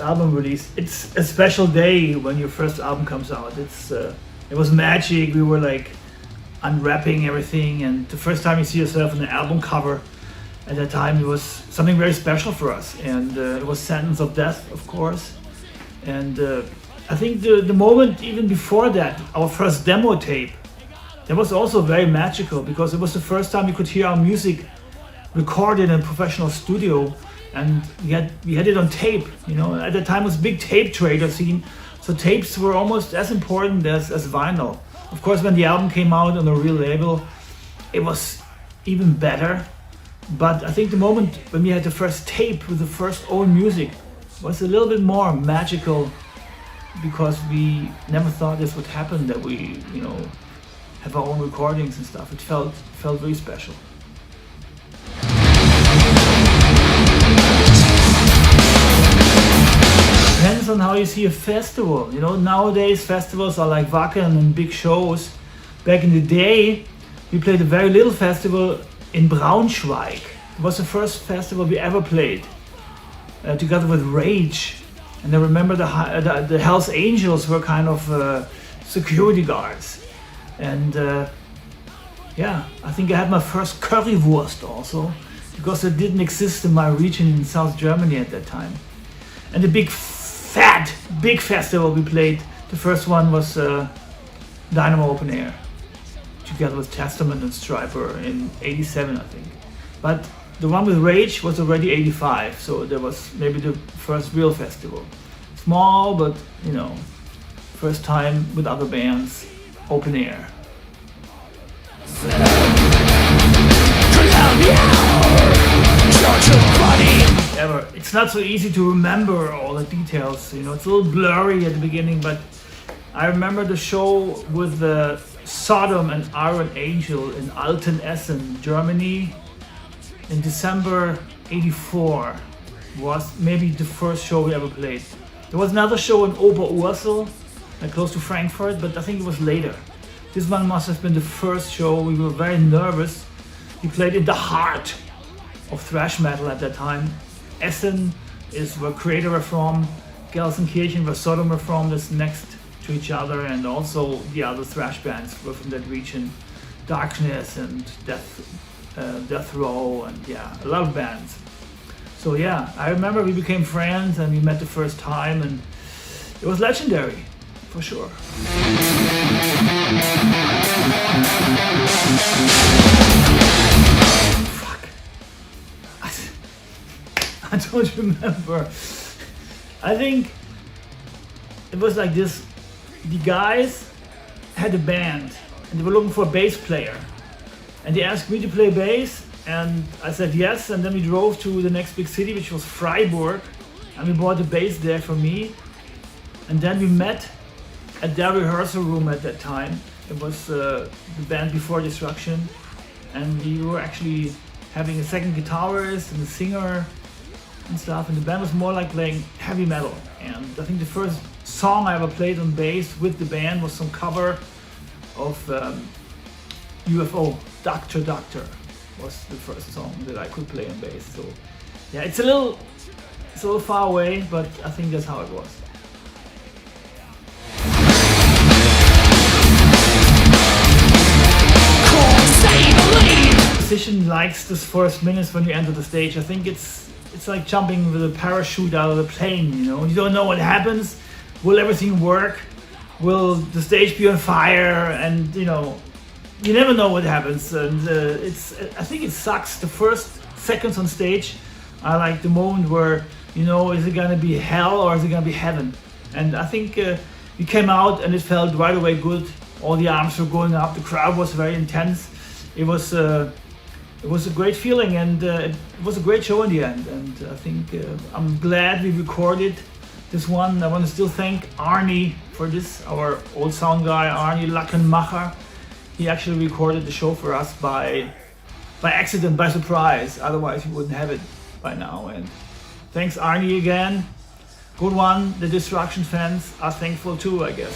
album release. It's a special day when your first album comes out. It was magic. We were like unwrapping everything, and the first time you see yourself on the album cover at that time, it was something very special for us. And it was Sentence of Death, of course. And I think the moment even before that, our first demo tape, that was also very magical, because it was the first time you could hear our music recorded in a professional studio, and we had it on tape. You know, at the time it was a big tape trader scene, so tapes were almost as important as vinyl. Of course, when the album came out on a real label, it was even better. But I think the moment when we had the first tape with the first own music was a little bit more magical, because we never thought this would happen, that we, you know, have our own recordings and stuff. It felt very special. Depends on how you see a festival. You know, nowadays festivals are like Wacken and big shows. Back in the day, we played a very little festival in Braunschweig. It was the first festival we ever played, together with Rage. And I remember the Hells Angels were kind of security guards. And yeah, I think I had my first currywurst also, because it didn't exist in my region in South Germany at that time. And the big festival we played, the first one was Dynamo Open Air, together with Testament and Striper in '87, I think. But the one with Rage was already '85, so that was maybe the first real festival. Small, but you know, first time with other bands, open air. Ever. It's not so easy to remember all the details, you know, it's a little blurry at the beginning, but I remember the show with the Sodom and Iron Angel in Altenessen, Germany, in December '84. Was maybe the first show we ever played. There was another show in Oberursel, like close to Frankfurt, but I think it was later. This one must have been the first show. We were very nervous. We played in the heart of thrash metal at that time. Essen is where Creator were from, Gelsenkirchen where Sodom were from, that's next to each other, and also the other thrash bands were from that region. Darkness and Death Row, and yeah, a lot of bands. So yeah, I remember we became friends and we met the first time, and it was legendary, for sure. Fuck. I don't remember. I think it was like this. The guys had a band and they were looking for a bass player. And they asked me to play bass, and I said yes, and then we drove to the next big city, which was Freiburg, and we bought the bass there for me. And then we met at their rehearsal room at that time. It was the band Before Destruction, and we were actually having a second guitarist and a singer and stuff, and the band was more like playing heavy metal. And I think the first song I ever played on bass with the band was some cover of UFO, Doctor was the first song that I could play on bass. So yeah, it's a little far away, but I think that's how it was. The musician likes this first minutes when you enter the stage. I think it's like jumping with a parachute out of the plane, you know. You don't know what happens. Will everything work? Will the stage be on fire? And you know, you never know what happens. And I think it sucks. The first seconds on stage are like the moment where, you know, is it gonna be hell or is it gonna be heaven? And I think we came out and it felt right away good. All the arms were going up. The crowd was very intense. It was a great feeling, and it was a great show in the end. And I think I'm glad we recorded this one. I want to still thank Arnie for this, our old sound guy, Arnie Lackenmacher. He actually recorded the show for us by accident, by surprise. Otherwise we wouldn't have it by now. And thanks Arnie again. Good one. The Destruction fans are thankful too, I guess.